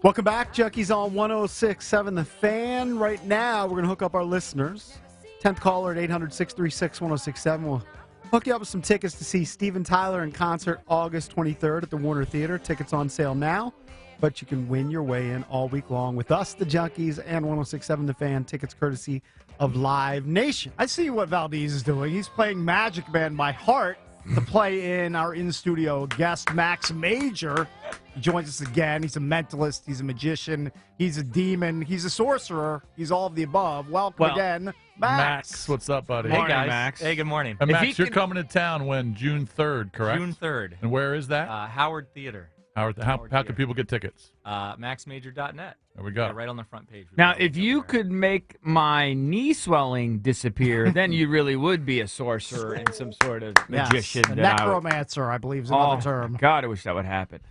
Welcome back, Junkies on 106.7 The Fan. Right now, we're going to hook up our listeners. 10th caller at 800-636-1067. We'll hook you up with some tickets to see Steven Tyler in concert August 23rd at the Warner Theater. Tickets on sale now, but you can win your way in all week long with us, the Junkies, and 106.7 The Fan. Tickets courtesy of Live Nation. I see what Valdez is doing. He's playing Magic Man by heart to play in our in-studio guest, Max Major. He joins us again. He's a mentalist. He's a magician. He's a demon. He's a sorcerer. He's all of the above. Welcome again, Max. What's up, buddy? Hey, guys. Max. Hey, good morning. And Max, you're coming to town when? June 3rd, correct? June 3rd. And where is that? Howard Theater. How can people get tickets? MaxMajor.net. There we go. Yeah, right on the front page. Now, if you could make my knee swelling disappear, then you really would be a sorcerer and some sort of magician. Yes, a necromancer, I believe is another term. God, I wish that would happen.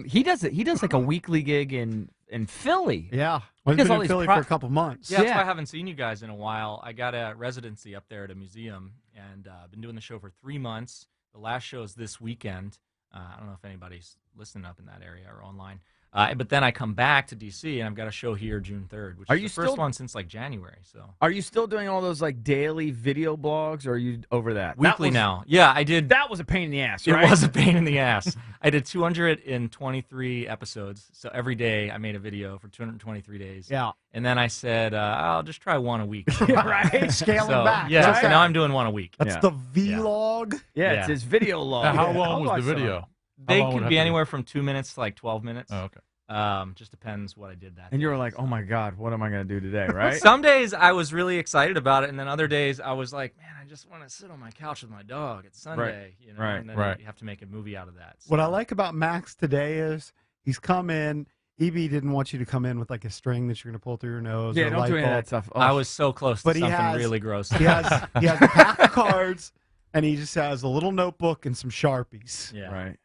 He does it. He does like a weekly gig in Philly. Yeah. Well, he's does been all in these Philly for a couple months. Yeah, that's why I haven't seen you guys in a while. I got a residency up there at a museum, and been doing the show for 3 months. The last show is this weekend. I don't know if anybody's listening up in that area or online. But then I come back to D.C., and I've got a show here June 3rd, which is the first one since, like, January. So, are you still doing all those, like, daily video blogs, or are you over that? Weekly now. Yeah, I did. That was a pain in the ass, right? It was a pain in the ass. I did 223 episodes, so every day I made a video for 223 days. Yeah. And then I said, I'll just try one a week. Right? Scaling back. Yeah, Right. so now I'm doing one a week. That's the vlog. Yeah, Yeah. it's his video log. Now, how long was the video? They could be anywhere from 2 minutes to like 12 minutes. Oh, okay. Just depends what I did that And day. you were like, oh, my God, what am I going to do today, right? Some days I was really excited about it, and then other days I was like, man, I just want to sit on my couch with my dog. It's Sunday, you know, and then you have to make a movie out of that. So. What I like about Max today is he's come in. EB didn't want you to come in with like a string that you're going to pull through your nose. Yeah, or a don't light do any of bulb. that stuff. I was so close to something really gross. He has a pack of cards, and he just has a little notebook and some Sharpies. Yeah. Right.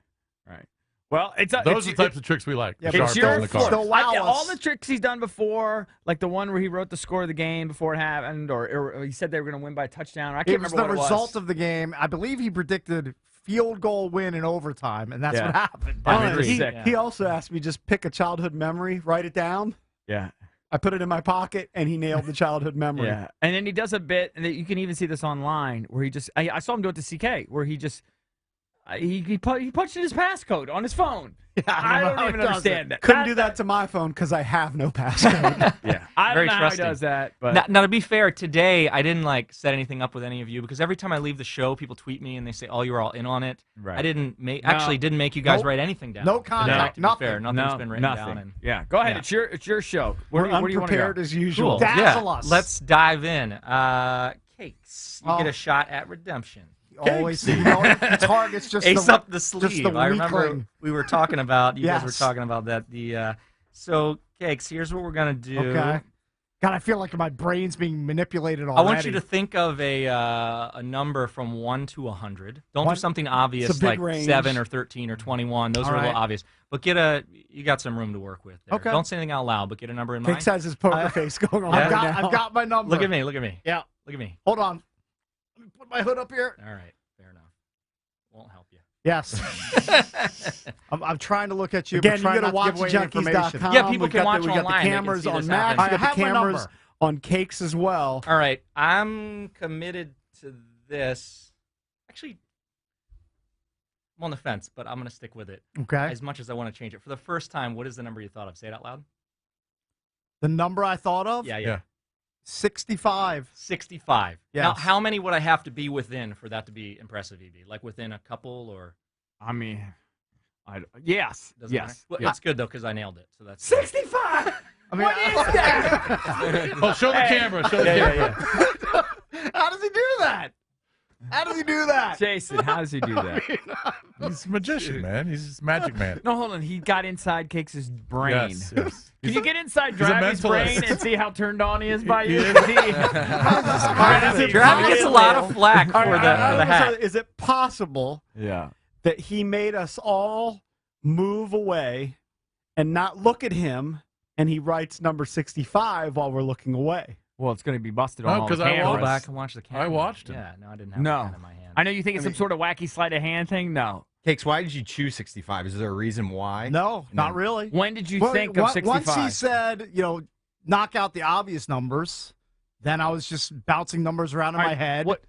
Well, those are the types of tricks we like. Yeah, The it's Sharpies your and the cards. fault. Wow, all the tricks he's done before, like the one where he wrote the score of the game before it happened, or he said they were going to win by a touchdown. I can't It was remember the what result of the game. I believe he predicted field goal win in overtime, and that's what happened. He also asked me just pick a childhood memory, write it down. Yeah. I put it in my pocket, and he nailed the childhood memory. Yeah. And then he does a bit, and you can even see this online, where he just I saw him do it to CK, where he just he punched in his passcode on his phone. Yeah, I don't even understand that. Couldn't do that to my phone because I have no passcode. Yeah, I don't know how he does that. But Now, to be fair, today I didn't like set anything up with any of you because every time I leave the show, people tweet me and they say, "Oh, you were all in on it." Right. I didn't make didn't make you guys write anything down. No contact, To be nothing. fair, nothing's been written nothing. down. And, Yeah, go ahead. Yeah. It's your show. We're Where do you want to go? unprepared as usual. Cool. Dazzle Yeah. us. Let's dive in. Cakes. You get Oh. a shot at redemption. Always, you know, the target's just Ace the, up the sleeve. just the I remember weakling. we were talking about. You guys were Yes. talking about that. So Cakes. Here's what we're gonna do. Okay. God, I feel like my brain's being manipulated already. I want you to think of a number from 1 to 100. Don't do something obvious It's a big like range. 7 or 13 or 21. Those All are a little right. obvious. But you got some room to work with there. Okay. Don't say anything out loud, but get a number in mind. Hicks has his poker face going on Yeah. right now. I've got my number. Look at me. Look at me. Yeah. Look at me. Hold on. Let me put my hood up here. All right. Fair enough. Won't help you. Yes. I'm trying to look at you. Again, but you try got to not watch give away any information. junkies.com. Yeah, people We've can got watch we got online. the They can cameras see on this Max. happen. We got I have the my cameras number. on Cakes as well. All right. I'm committed to this. Actually, I'm on the fence, but I'm going to stick with it. Okay. As much as I want to change it. For the first time, what is the number you thought of? Say it out loud. The number I thought of? Yeah. 65. 65. Yes. Now, how many would I have to be within for that to be impressive, EB? Like within a couple or? I mean, yes. Doesn't Yes. matter? Well, Yeah. it's good, though, because I nailed it. So that's 65. I mean, What is that? Oh, show the camera. Show the camera. How does he do that? How does he do that? Jason, how does he do that? He's a magician, man. He's just magic man. No, hold on. He got inside Cakes' brain. Yes. Can you get inside a Dravy's mentalist. brain and see how turned on he is by you? Dravi gets a lot of flack for the hat. Is it possible Yeah. that he made us all move away and not look at him, and he writes number 65 while we're looking away? Well, it's going to be busted No, on all the 'cause I Go cameras. back and watch the camera. I watched him. Yeah, no, I didn't have No. a pen in my hand. I know you think it's some sort of wacky sleight of hand thing. No. Cakes, why did you choose 65? Is there a reason why? No, And not then- really. When did you Well, think of 65? Once he said, knock out the obvious numbers, then I was just bouncing numbers around in All my right, head, what-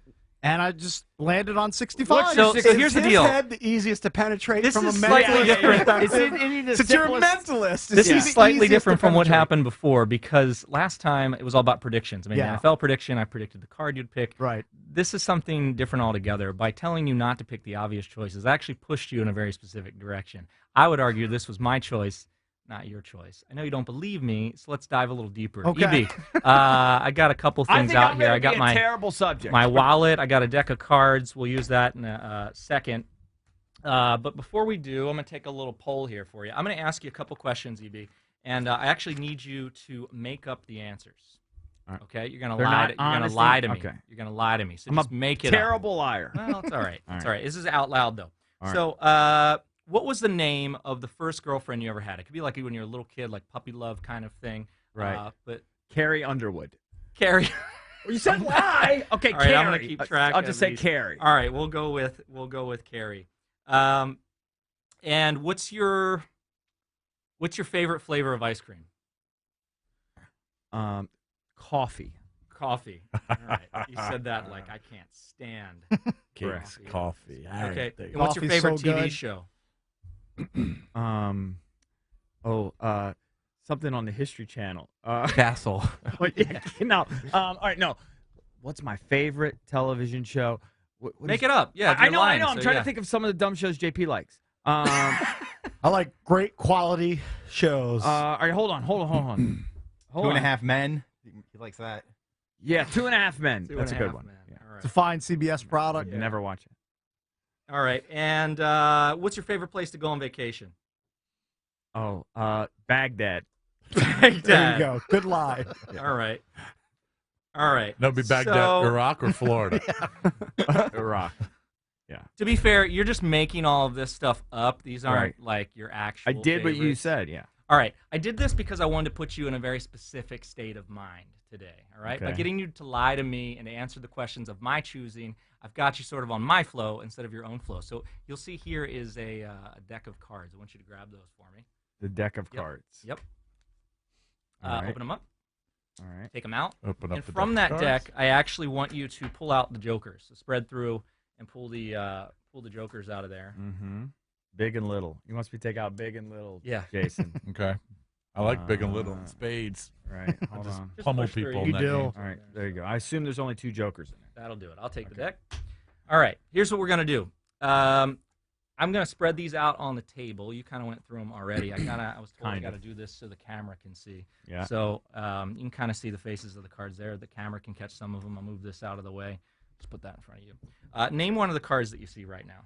and I just landed on 65. So Is here's the his deal. head the easiest to penetrate This from a is mental slightly different. perspective? Isn't the Since you're a simplest- mentalist, This he is the slightly easiest different to from what penetrate? happened before because last time it was all about predictions. I made Yeah. an NFL prediction. I predicted the card you'd pick. Right. This is something different altogether. By telling you not to pick the obvious choices, I actually pushed you in a very specific direction. I would argue this was my choice, not your choice. I know you don't believe me, so let's dive a little deeper. Okay. EB, I got a couple I things think out I'm here. gonna I got be a my terrible subject. my wallet. I got a deck of cards. We'll use that in a second. But before we do, I'm going to take a little poll here for you. I'm going to ask you a couple questions, EB, and I actually need you to make up the answers. All right. Okay, you're going to They're lie. not You're going to honest lie to me. okay. You're going to lie to me. So I'm just a make it terrible liar. up. Well, it's all right. All It's right. all right. This is out loud though. All right. So, what was the name of the first girlfriend you ever had? It could be like when you're a little kid, like puppy love kind of thing. Right. But Carrie Underwood. Carrie. You said lie. Okay, All right, Carrie. I'm gonna keep track I'll of just say these. Carrie. All right, we'll go with Carrie. And what's your favorite flavor of ice cream? Coffee. Coffee. All right. You said that like I can't stand. Cakes, Coffee. coffee. All Okay. right, there you And what's your Coffee's favorite so TV good. show? Something on the History Channel. Castle. No. All right, no. What's my favorite television show? What Make it up. Yeah. if I you're know. lying, I'm so trying yeah. to think of some of the dumb shows JP likes. I like great quality shows. All right, hold on. Hold Two and a on. Half Men. He likes that. Yeah, 2.5 Men. Two That's a and good Half one. Men. Yeah. All It's a right. fine CBS product. Never watch it. All right. And what's your favorite place to go on vacation? Oh, Baghdad. There you go. Good lie. All right. All right. No, it'd be Baghdad, So- Iraq, or Florida. Iraq. To be fair, you're just making all of this stuff up. These aren't Right. like your actual. I did what you favorites. said, yeah. All right. I did this because I wanted to put you in a very specific state of mind today. All right. By Okay. getting you to lie to me and to answer the questions of my choosing, I've got you sort of on my flow instead of your own flow. So you'll see here is a deck of cards. I want you to grab those for me. The deck of Yep. cards. Yep. All right. Open them up. All right. Take them out. Open up And the from deck that of deck, cards. I actually want you to pull out the jokers. So spread through and pull the jokers out of there. Mm-hmm. Big and little. He wants me to take out big and little, Yeah. Jason. Okay. I like big and little and Uh, spades. Right. Hold on. Just Pummel push through. people in You that do. game. All right. There you go. I assume there's only 2 jokers in there. That'll do it. I'll take the deck. All right. Here's what we're gonna do. I'm gonna spread these out on the table. You kind of went through them already. I was told I Kind got to of. do this so the camera can see. Yeah. So you can kind of see the faces of the cards there. The camera can catch some of them. I'll move this out of the way. Just put that in front of you. Name one of the cards that you see right now.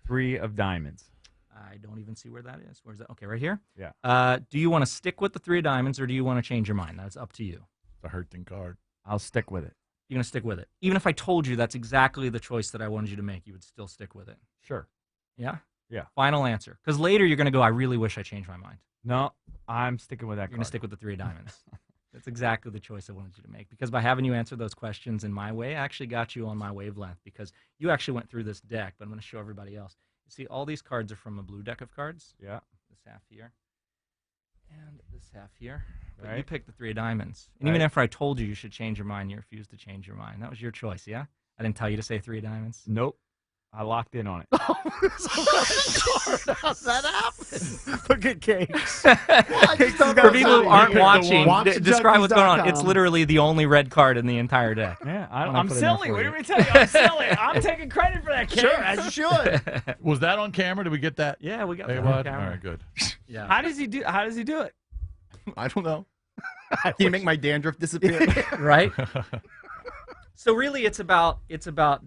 3 of diamonds. I don't even see where that is. Where's that? Okay, right here. Yeah. Do you want to stick with the 3 of diamonds, or do you want to change your mind? That's up to you. It's a hurting card. I'll stick with it. You're gonna stick with it, even if I told you that's exactly the choice that I wanted you to make. You would still stick with it. Sure. Yeah. Yeah. Final answer. Because later you're gonna go. I really wish I changed my mind. No, I'm sticking with that You're card. gonna stick with the 3 of diamonds. That's exactly the choice I wanted you to make. Because by having you answer those questions in my way, I actually got you on my wavelength. Because you actually went through this deck, but I'm gonna show everybody else. You see, all these cards are from a blue deck of cards. Yeah. This half here, and this half here. But you Right. picked the 3 of diamonds. And even Right. after I told you you should change your mind, you refused to change your mind. That was your choice, yeah? I didn't tell you to say 3 of diamonds. Nope. I locked in on it. How's that happen? Look at Cakes. For people who aren't watching, Watch describe what's going on. It's junkies.com. literally the only red card in the entire deck. Yeah, When I I'm put it in there silly. for What you. do we tell you? I'm silly. I'm taking credit for that, kid. Sure, as you should. Was that on camera? Did we get that? Yeah, we got Hey, that on bud? camera. All right, good. Yeah. How does he do it? I don't know. Can you make my dandruff disappear? Right? So really, it's about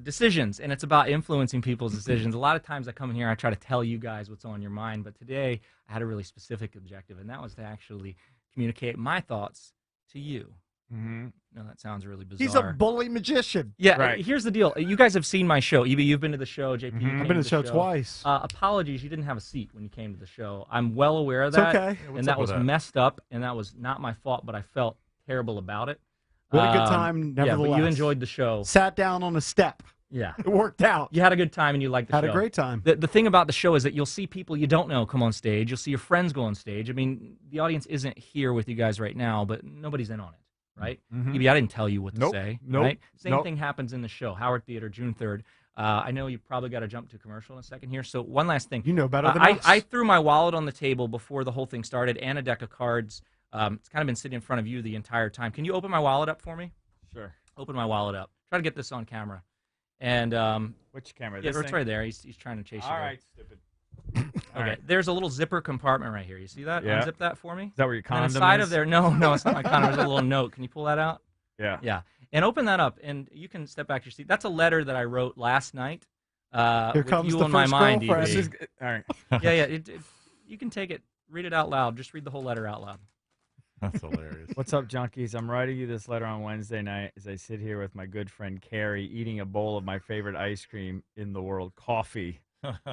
decisions, and it's about influencing people's decisions. A lot of times I come in here, I try to tell you guys what's on your mind, but today I had a really specific objective, and that was to actually communicate my thoughts to you. Mm-hmm. No, that sounds really bizarre. He's a bully magician. Yeah, Right. here's the deal. You guys have seen my show. Evie, you've been to the show. JP, you Mhm. came I've been to the show show. twice. Apologies, you didn't have a seat when you came to the show. I'm well aware of It's that. okay. what's And that up with was that? messed up, and that was not my fault, but I felt terrible about it. We had a good time, Yeah, nevertheless. but you enjoyed the show. Sat down on a step. Yeah. It worked out. You had a good time and you liked the Had show. a great time. The thing about the show is that you'll see people you don't know come on stage. You'll see your friends go on stage. I mean, the audience isn't here with you guys right now, but nobody's in on it, right? Maybe I didn't tell you what to say, right? Same thing happens in the show. Howard Theater, June 3rd. I know you probably got to jump to commercial in a second here. So one last thing. You know better than I, us. I threw my wallet on the table before the whole thing started and a deck of cards. It's kind of been sitting in front of you the entire time. Can you open my wallet up for me? Sure. Open my wallet up. Try to get this on camera. And Which camera? yeah, This it's thing? right there. He's trying to chase you. All there. right, stupid. Okay. There's a little zipper compartment right here. You see that? Yeah. Unzip that for me. Is that where your condom And inside is? of there, no, it's not my condom. There's a little note. Can you pull that out? Yeah. Yeah. And open that up, and you can step back to your seat. That's a letter that I wrote last night. Here with comes you the on my first mind, girlfriend. EB. All right. Yeah. You can take it. Read it out loud. Just read the whole letter out loud. That's hilarious. What's up, junkies? I'm writing you this letter on Wednesday night as I sit here with my good friend Carrie eating a bowl of my favorite ice cream in the world, coffee,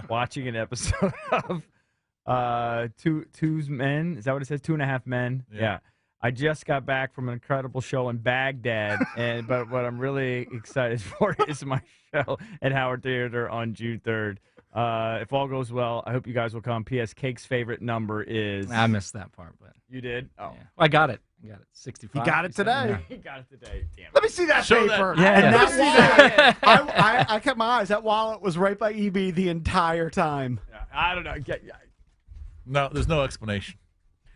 watching an episode of Two's Men. Is that what it says? 2.5 Men? Yeah. I just got back from an incredible show in Baghdad, but what I'm really excited for is my show at Howard Theater on June 3rd. If all goes well, I hope you guys will come. P.S. Cake's favorite number is... I missed that part, but You did? Oh. yeah. Well, I got it. 65. He got it today. He got it today. Damn it. Let me see that Show paper. that- Yeah. And Let that me wallet, I kept my eyes. That wallet was right by EB the entire time. Yeah, I don't know. No, there's no explanation.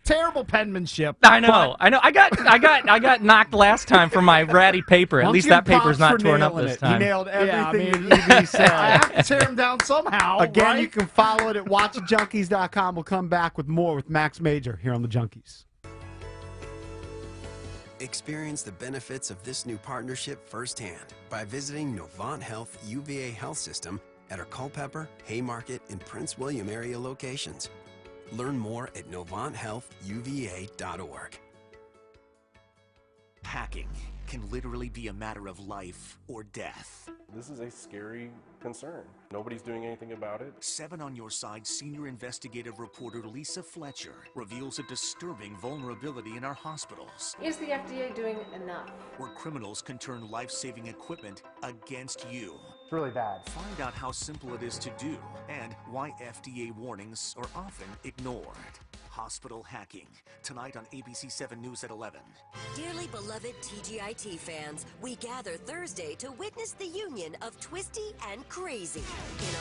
Terrible penmanship. I know. I got knocked last time for my ratty paper. At Why don't least you that give paper's props not for torn up nailing this it? time. He nailed Yeah, I everything mean, EB said. I have to tear him down somehow. Again, right? you can follow it at watchjunkies.com. We'll come back with more with Max Major here on the Junkies. Experience the benefits of this new partnership firsthand by visiting Novant Health UVA Health System at our Culpeper, Haymarket, and Prince William area locations. Learn more at novanthealthuva.org. Hacking can literally be a matter of life or death. This is a scary concern. Nobody's doing anything about it. 7 on Your Side senior investigative reporter Lisa Fletcher reveals a disturbing vulnerability in our hospitals, Is the FDA doing enough? where criminals can turn life-saving equipment against you. It's really bad. Find out how simple it is to do and why FDA warnings are often ignored. Hospital hacking, tonight on ABC 7 News at 11. Dearly beloved TGIT fans, we gather Thursday to witness the union of Twisty and Crazy in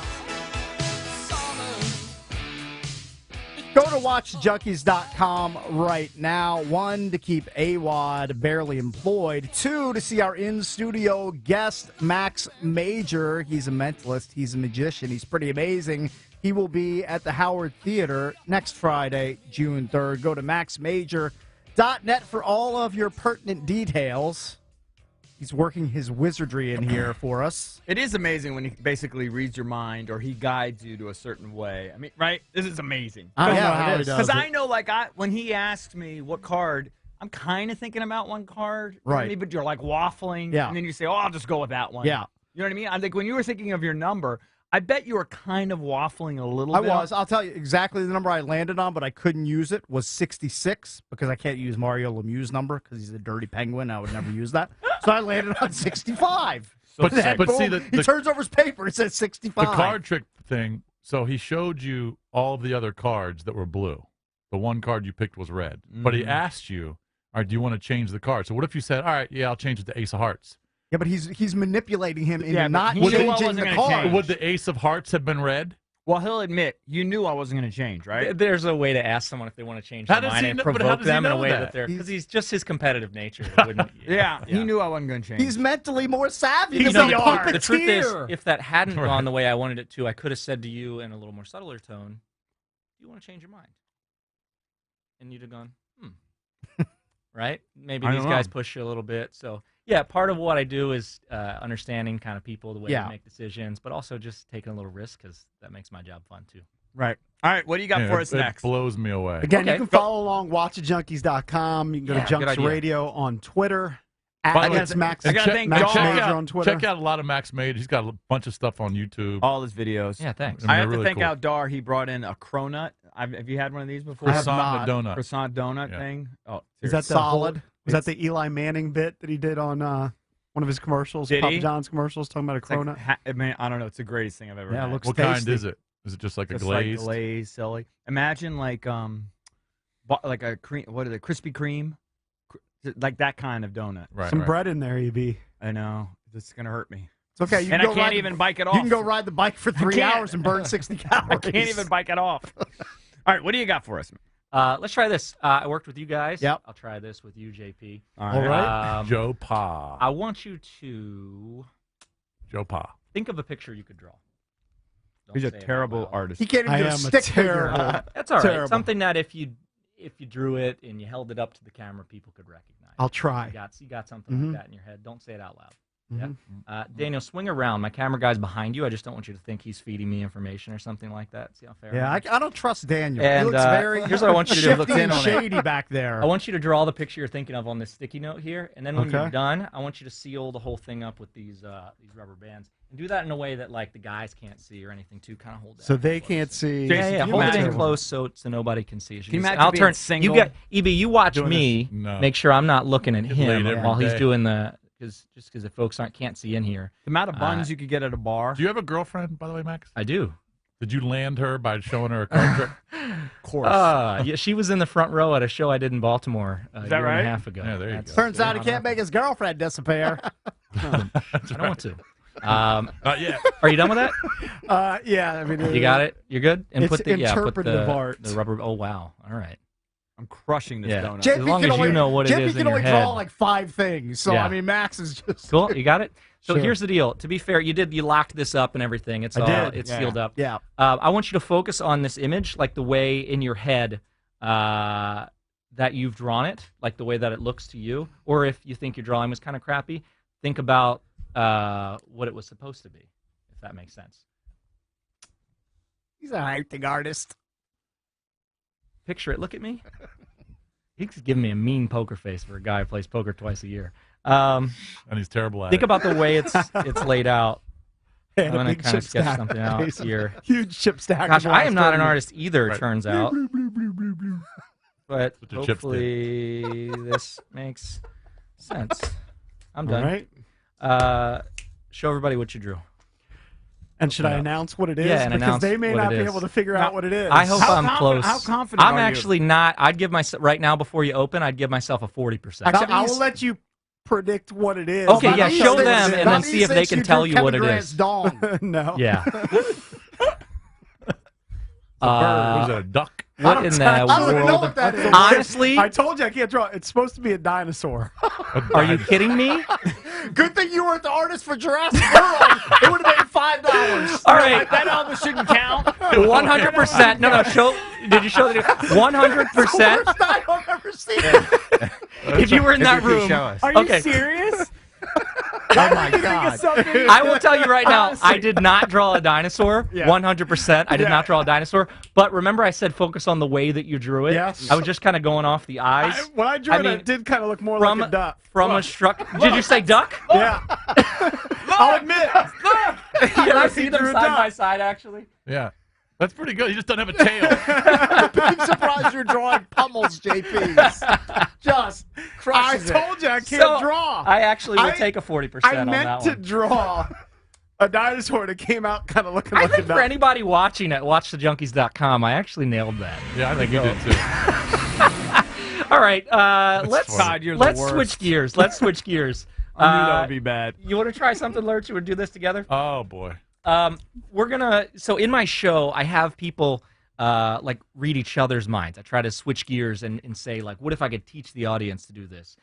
Go to watchjunkies.com right now. 1, to keep AWOD barely employed. 2, to see our in-studio guest, Max Major. He's a mentalist. He's a magician. He's pretty amazing. He will be at the Howard Theater next Friday, June 3rd. Go to maxmajor.net for all of your pertinent details. He's working his wizardry in here for us. It is amazing when he basically reads your mind or he guides you to a certain way. I mean, right? This is amazing. I don't know Yeah, how it he is. does Because it. I know, like, when he asked me what card, I'm kind of thinking about one card. Right. Maybe, but you're like waffling. Yeah. And then you say, oh, I'll just go with that one. Yeah. You know what I mean? I think when you were thinking of your number, I bet you were kind of waffling a little I bit. was. I'll tell you exactly the number I landed on, but I couldn't use it, was 66, because I can't use Mario Lemieux's number because he's a dirty penguin. I would never use that. So I landed on 65. But Then, see, boom, the he turns over his paper. It says 65. card trick thing. So he showed you all of the other cards that were blue. The one card you picked was red. But he asked you, all right, do you want to change the card? So what if you said, all right, yeah, I'll change it to Ace of Hearts? Yeah, but he's manipulating him into Yeah, but not he knew I changing wasn't the gonna card. change. Would the Ace of Hearts have been red? Well, he'll admit, you knew I wasn't going to change, right? There's a way to ask someone if they want to change How their does mind he and know- but how provoke does he them in a know way that? that they're because he's just his competitive nature. Wouldn't, Yeah, he knew I wasn't going to change. He's mentally more savvy He's than a we are. The truth is, puppeteer. if that hadn't Right. gone the way I wanted it to, I could have said to you in a little more subtler tone, "Do you want to change your mind?" And you'd have gone, right? Maybe I these don't guys know. push you a little bit. So, yeah, part of what I do is understanding kind of people, the way Yeah. they make decisions, but also just taking a little risk because that makes my job fun too. Right. All right, what do you got Yeah, for us it next? blows me away. Again, Okay, you can go. follow along, watchjunkies.com. You can go Yeah, to good Junks idea. Radio on Twitter. By the way, Against Max, I gotta thank Max Dog. Major out, on Twitter. check out a lot of Max Major. He's got a bunch of stuff on YouTube. All his videos. Yeah, thanks. I have they're to really thank cool. out Dar. He brought in a cronut. Have you had one of these before? I have Croissant not. and donut. Croissant donut Yeah. thing. Oh, Is that the Solid. Was that the Eli Manning bit that he did on One of his commercials, Did Papa he? John's commercials, talking about a It's like cronut. I mean, I don't know. It's the greatest thing I've ever Yeah, it had. looks What tasty. kind is it? Is it just like a Just glazed? like glazed, silly. Imagine like like a cream. What is it? Krispy Kreme, like that kind of donut. Right. Some right. bread in there, EB. I know. This is gonna hurt me. It's okay. You And can I go can't ride even bike it You off. can go ride the bike for 3 can't. hours and burn 60 calories. I can't even bike it off. All right, what do you got for us? Let's try this. I worked with you guys. Yep. I'll try this with you, JP. All right. Joe Pa. I want you to Joe Pa. think of a picture you could draw. Don't He's a say it out terrible loud. artist. He can't even I do a am a stick terrible- figure. That's all right. Terrible. Something that if you drew it and you held it up to the camera, people could recognize. I'll try. You got something Mhm. like that in your head. Don't say it out loud. Mhm. Yeah. Daniel, swing around. My camera guy's behind you. I just don't want you to think he's feeding me information or something like that. See how fair? Yeah, I I don't trust Daniel. And, he looks very here's what I want you to do. shifty Look and in on it. shady back there. I want you to draw the picture you're thinking of on this sticky note here, and then when Okay. you're done, I want you to seal the whole thing up with these rubber bands, and do that in a way that like the guys can't see or anything too. Kind of hold that. So in they close. can't see. Yeah, yeah. can you Hold it in imagine- close so nobody can see. Can you imagine I'll being turn. single? You get EB. You watch Doing me. this? No. Make sure I'm not looking at Get him laid every while he's day. doing the. Because if folks can't see in here, The amount of buns you could get at a bar. Do you have a girlfriend, by the way, Max? I do. Did you land her by showing her a card trick? Of course. Yeah, she was in the front row at a show I did in Baltimore a that year and right? a half ago. Yeah, there you That's- go. Turns out he can't make his girlfriend disappear. I don't want to. Not yet. Are you done with that? Yeah, I mean, You got it. You're good. And It's put the put interpretive the, art. the rubber. Oh wow. All right. I'm crushing this Yeah. donut. JP As long can as you only, know what it JP is can in your only draw head. like 5 things. So Yeah. I mean, Max is just Cool. You got it. So Sure. here's the deal. To be fair, you locked this up and everything. It's I all did. it's Yeah. sealed up. Yeah. I want you to focus on this image, like the way in your head that you've drawn it, like the way that it looks to you. Or if you think your drawing was kind of crappy, think about what it was supposed to be, if that makes sense. He's an acting artist. Picture it. Look at me. He's giving me a mean poker face for a guy who plays poker twice a year. And he's terrible at Think it. about the way it's laid out. And I'm a gonna big kind of chip sketch stack something on out face. here. Huge chip stack. Gosh, of I am not an glass artist either. Right. It turns out, but Such a chipstick. hopefully this makes sense. I'm All done. right. Show everybody what you drew. And should I announce what it is? Yeah, and because announce they may what not it be is. able to figure out what it is. I hope I'm close. How confident I'm are you? actually not. I'd give myself right now before you open. I'd give myself a 40%. Actually, I will let you predict what it is. Okay, Not yeah, me show saying them it and then is. see if they can tell you what it is. Dong. No. Yeah. What is that, a duck? What in the I don't even know world? what that is. Honestly, I told you I can't draw. It's supposed to be a dinosaur. are you kidding me? Good thing you weren't the artist for Jurassic World. It would have been $5. All right. That almost shouldn't count. 100%. No, show. Did you show the 100%? Worst die I've ever seen. If you were in that room, Are okay. serious? Oh my God. I will tell you right now, I did not draw a dinosaur. Yeah. 100%. I did Yeah. not draw a dinosaur. But remember, I said focus on the way that you drew it. Yes. I was just kind of going off the eyes. When I drew I it, mean, it did kind of look more from like a duck. from a struck. Did you say duck? Yeah. I'll admit. Can I see them drew a side duck. by side? Actually. Yeah. That's pretty good. He just doesn't have a tail. I'm surprised you're drawing pummels, JP's. Just I crushes it. told you I can't So, draw. I actually would I- take a 40% I on that meant one. to draw a dinosaur that came out kind of looking I like a think for duck. anybody watching at watchthejunkies.com, I actually nailed that. Yeah, I think you did too. All right, let's funny. God, you're the let's worst. switch gears. Let's switch gears. I knew that would be bad. You want to try something, Lurch? Would do this together? Oh boy. We're gonna. So in my show, I have people like read each other's minds. I try to switch gears and say like, what if I could teach the audience to do this?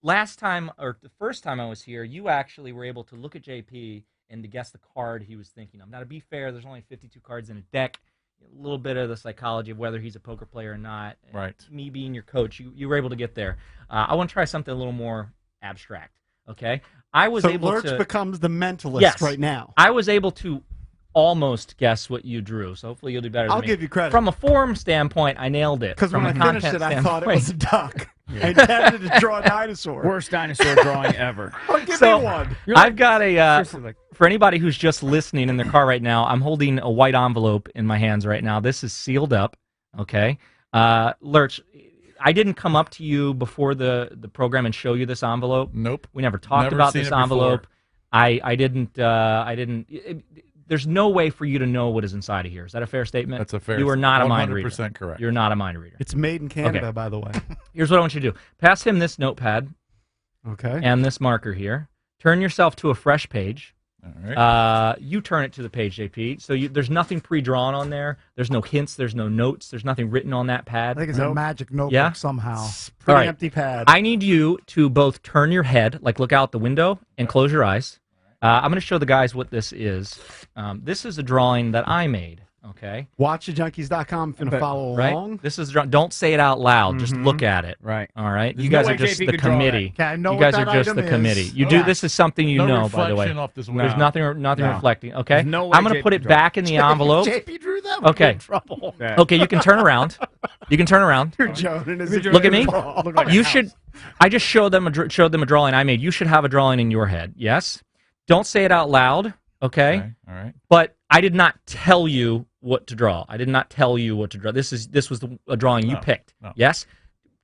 Last time or the first time I was here, you actually were able to look at JP and to guess the card he was thinking of. Now, to be fair, there's only 52 cards in a deck. A little bit of the psychology of whether he's a poker player or not. Right. Me being your coach, you were able to get there. I want to try something a little more abstract. Okay. I was So able Lurch to. becomes the mentalist Yes. right now. I was able to almost guess what you drew, so hopefully you'll do better than I'll me. give you credit. From a form standpoint, I nailed it. Because when From I a finished it, content I thought it was a standpoint- duck. I intended to draw a dinosaur. Worst dinosaur drawing ever. Well, give So, me one. I've got a Seriously, like, for anybody who's just listening in their car right now, I'm holding a white envelope in my hands right now. This is sealed up, okay? Lurch, I didn't come up to you before the program and show you this envelope. Nope. We never talked Never about seen this it before. envelope. I didn't. There's no way for you to know what is inside of here. Is that a fair statement? That's a fair. You are not a mind reader. 100% correct. You're not a mind reader. It's made in Canada, Okay. by the way. Here's what I want you to do. Pass him this notepad Okay. and this marker here. Turn yourself to a fresh page. All right. You turn it to the page, JP. So there's nothing pre-drawn on there. There's no hints. There's no notes. There's nothing written on that pad. I think it's a magic notebook Yeah? somehow. It's pretty All right. empty pad. I need you to both turn your head, like look out the window, and close your eyes. I'm going to show the guys what this is. This is a drawing that I made. Okay. WatchTheJunkies.com if you're going to follow Right. along. This is don't say it out loud. Just look at it. Right. All right. There's you no guys way are just JP the could draw that. committee. Okay, I know you what guys are that just the item committee. is. You do. This is something you No know, by the way. reflection off this There's window. nothing No. reflecting. Okay. There's no way I'm going to JP put it could draw back in the envelope. JP drew that. Okay. In trouble. Yeah. Okay. You can turn around. You can turn around. You're joking. Is it Look at me. Look like a You house. should. I just showed them a drawing I made. You should have a drawing in your head. Yes. Don't say it out loud. Okay. All right. But I did not tell you what to draw. I did not tell you what to draw. This was a drawing you No, picked. no. Yes.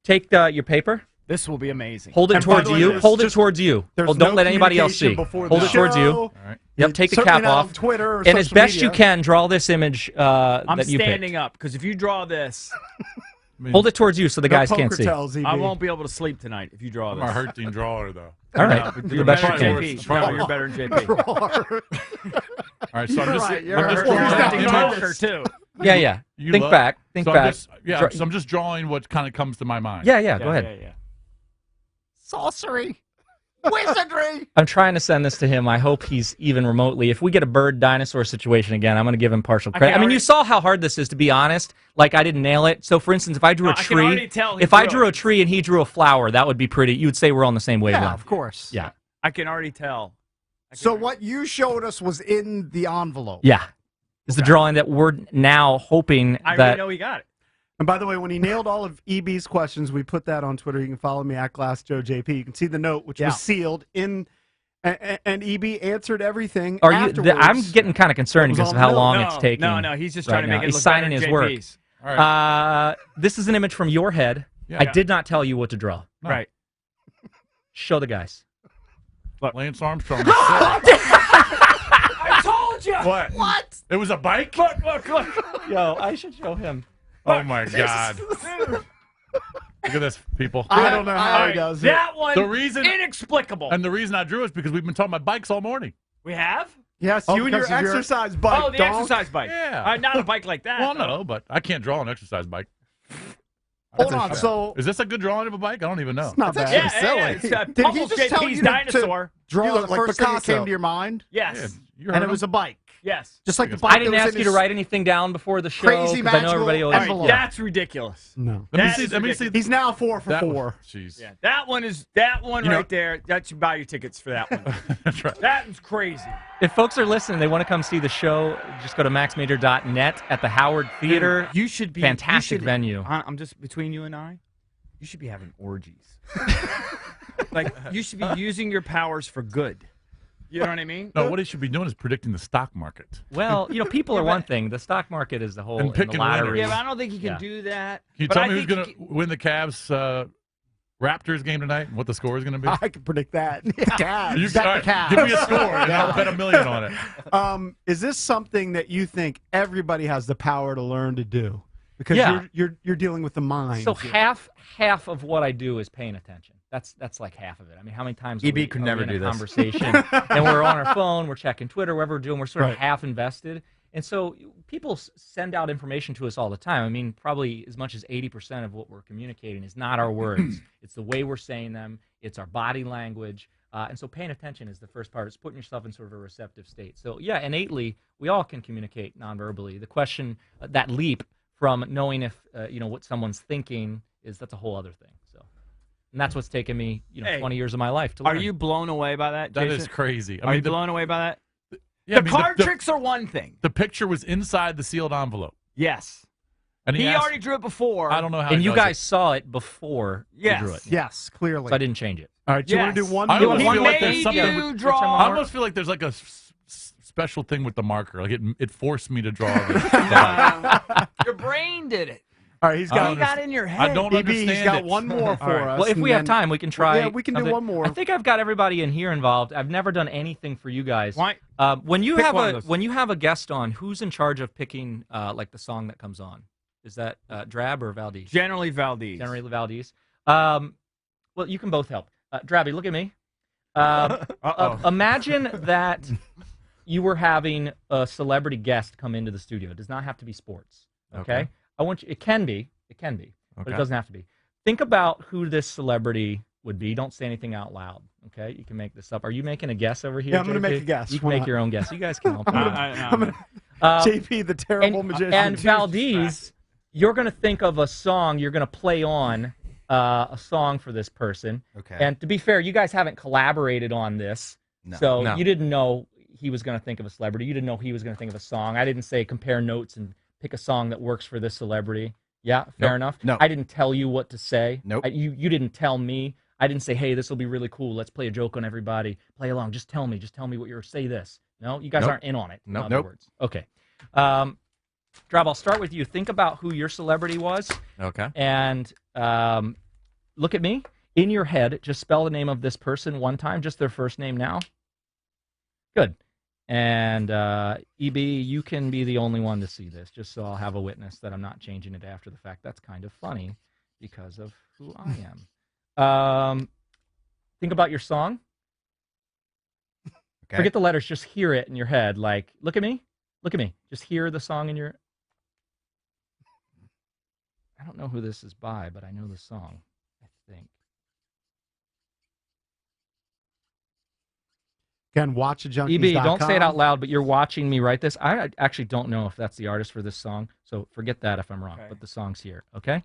Take your paper. This will be amazing. Hold it And by towards the way, you. there's Hold it just- towards you. There's Don't no let anybody else see. communication before Hold the it towards you. show. All right. Yep. Take the Certainly cap not off. on Twitter or And as social best media. you can, draw this image I'm that you standing picked. up because if you draw this, I mean, Hold it towards you so the No guys can't poker see. tells, EB. I won't be able to sleep tonight if you draw I'm this. a hurting drawer though. All right. No, Do you're the best you better can. than JP. No, you're better than JP. All right. So I'm just. right, you're I'm just right. drawing He's the not Hurting image. marker too. Yeah, yeah. You Think look. back. Think So back. I'm just, yeah. Draw- So I'm just drawing what kind of comes to my mind. Yeah, yeah. Go ahead. Yeah. sorcery, wizardry. I'm trying to send this to him. I hope he's even remotely. If we get a bird dinosaur situation again, I'm going to give him partial credit. I mean, you saw how hard this is, to be honest. Like, I didn't nail it. So, for instance, if I drew a I can already tree, tell he if I drew drew it. a tree and he drew a flower, that would be pretty. You would say we're on the same wavelength. Yeah, of course. Yeah. I can already tell. So what you showed us was in the envelope. Yeah. It's the drawing that we're now hoping I that. already know he got it. And by the way, when he nailed all of EB's questions, we put that on Twitter. You can follow me at GlassJoeJP. You can see the note, which was sealed in, and EB answered everything. Are you? afterwards. I'm getting kind of concerned That was because of on how the long no, it's taking. No, he's just trying right to now. make it He's look signing better his than work. JP's. All right. This is an image from your head. Yeah. I did not tell you what to draw. No. Right. Show the guys. Lance Armstrong. I told you. What? What? It was a bike? Look. Yo, I should show him. Oh my God. Look at this, people. I don't know how he does it. That one. The reason- inexplicable. And the reason I drew is because we've been talking about bikes all morning. We have? Yes, Oh, you and your because of your- exercise bike. Oh, the donk. exercise bike. Yeah. Not a bike like that. Well, no, but I can't draw an exercise bike. Hold on. So Is this a good drawing of a bike? I don't even know. It's not bad. Yeah, silly. It's Did he Pummels just tell JP's you to dinosaur. draw You the look like first thing that Picasso. came to your mind? Yes. Yeah, you And heard it was him. a bike. Yes. Just like the I bike I didn't that was ask in you to his write anything down before the show. crazy 'cause I know magical everybody always. envelope. That's ridiculous. No. Let me That see. is Let me see. He's now 4 for That 4. Jeez. Yeah, that one You know- right there. That should buy you tickets for that one. That's right. That is crazy. If folks are listening, they want to come see the show, just go to maxmajor.net at the Howard Theater. You should be Fantastic venue. I'm just between you and I. You should be having orgies. Like you should be using your powers for good. You know what I mean? No, what he should be doing is predicting the stock market. Well, people are one thing. The stock market is the whole And and picking the lottery. Yeah, but I don't think he can Yeah. do that. Can you But tell I me who's think going to win the Cavs Raptors game tonight and what the score is going to be? I can predict that. Cavs. You, bet all the right, Cavs. give me a score and I'll bet $1 million on it. Is this something that you think everybody has the power to learn to do? Because Yeah. you're dealing with the mind. So half of what I do is paying attention. That's like half of it. I mean, how many times EB are could we never in do a this. conversation and we're on our phone, we're checking Twitter, whatever we're doing, we're sort of Right. half invested. And so people send out information to us all the time. I mean, probably as much as 80% of what we're communicating is not our words. It's the way we're saying them. It's our body language. And so paying attention is the first part. It's putting yourself in sort of a receptive state. So, yeah, innately, we all can communicate nonverbally. The question, that leap from knowing if, what someone's thinking that's a whole other thing. So, and that's what's taken me, Hey, 20 years of my life to Are learn. you blown away by that, That Jason? is crazy. Are you blown away by that? Yeah, the card tricks are one thing. The picture was inside the sealed envelope. Yes. And He asked- already drew it before. I don't know how And he you does guys it. saw it before Yes. you drew it. Yes, clearly. So I didn't change it. All right, you want to Yes. do one I more? almost He feel like there's made something you with- draw. I almost feel like there's like a special thing with the marker. Like it forced me to draw this. Your brain did it. All right, he's What got. do you got in your head? I don't EB, understand he's got it. one more for us. Well, if and we have then- time, we can try. Yeah, we can do something. one more. I think I've got everybody in here involved. I've never done anything for you guys. Why? When you Pick have one of those. when you have a guest on, who's in charge of picking like the song that comes on? Is that Drab or Valdez? Generally Valdez. Generally Valdez. Well, you can both help. Drabby, look at me. Imagine that you were having a celebrity guest come into the studio. It does not have to be sports. Okay. I want you. It can be, but it doesn't have to be. Think about who this celebrity would be. Don't say anything out loud. Okay. You can make this up. Are you making a guess over here? Yeah, I'm going to JP? make a guess. You can Why make not? your own guess. You guys can help. I'm gonna- JP, the terrible magician. And Valdez, you're going to think of a song. You're going to play on a song for this person. Okay. And to be fair, you guys haven't collaborated on this, so you didn't know he was going to think of a celebrity. You didn't know he was going to think of a song. I didn't say compare notes and pick a song that works for this celebrity. Yeah, fair enough. No. I didn't tell you what to say. Nope. You didn't tell me. I didn't say, hey, this will be really cool. Let's play a joke on everybody. Play along. Just tell me. Just tell me what you're. Say this. No, you guys Nope. aren't in on it. In Nope. other words. Okay. Drab, I'll start with you. Think about who your celebrity was. Okay. And look at me. In your head, just spell the name of this person one time, just their first name now. Good. And EB, you can be the only one to see this, just so I'll have a witness that I'm not changing it after the fact. That's kind of funny because of who I am. Think about your song. Okay. Forget the letters. Just hear it in your head. Like, look at me. Look at me. Just hear the song in your... I don't know who this is by, but I know the song, I think. Again, watch junkies.com. EB, don't say it out loud, but you're watching me write this. I actually don't know if that's the artist for this song, so forget that if I'm wrong, but the song's here, okay?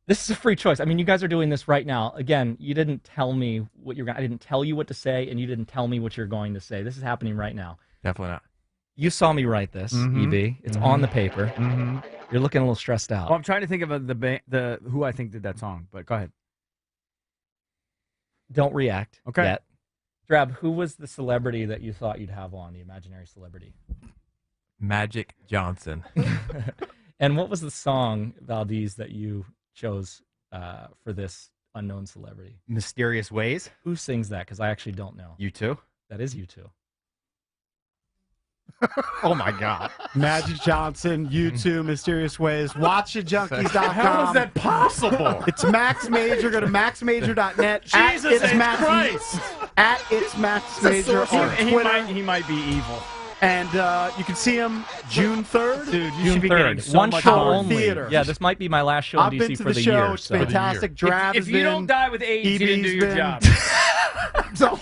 This is a free choice. I mean, you guys are doing this right now. Again, you didn't tell me what you're going to... I didn't tell you what to say, and you didn't tell me what you're going to say. This is happening right now. Definitely not. You saw me write this, EB. It's on the paper. You're looking a little stressed out. Well, I'm trying to think of the who I think did that song, but go ahead. Don't react Okay. yet. Drab, who was the celebrity that you thought you'd have on, the imaginary celebrity? Magic Johnson. And what was the song, Valdez, that you chose for this unknown celebrity? Mysterious Ways. Who sings that? Because I actually don't know. You too. That is you two. Oh my God. Magic Johnson, U2, Mysterious Ways. Watch junkies.com. How is that possible? It's Max Major. Go to maxmajor.net. Jesus It's Max, Christ! At It's Max Major on Twitter. He might be evil. And you can see him June 3rd. Dude, you June should be 3rd. getting so One much show more only. theater. Yeah, this might be my last show in I've DC been to for the the show. year. It's So. fantastic. Drab If has you been, don't die with AIDS, you didn't do EB's your been- job. So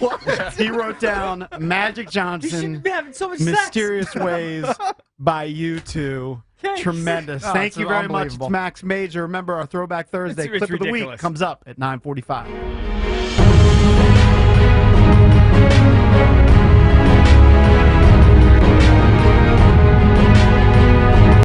he wrote down Magic You Johnson, shouldn't be having so much sex. Mysterious Ways by U2. Thanks. Tremendous. Oh, Thank it's you very much. It's unbelievable. Max Major. Remember, our Throwback Thursday It's clip of the week ridiculous. comes up at 9:45.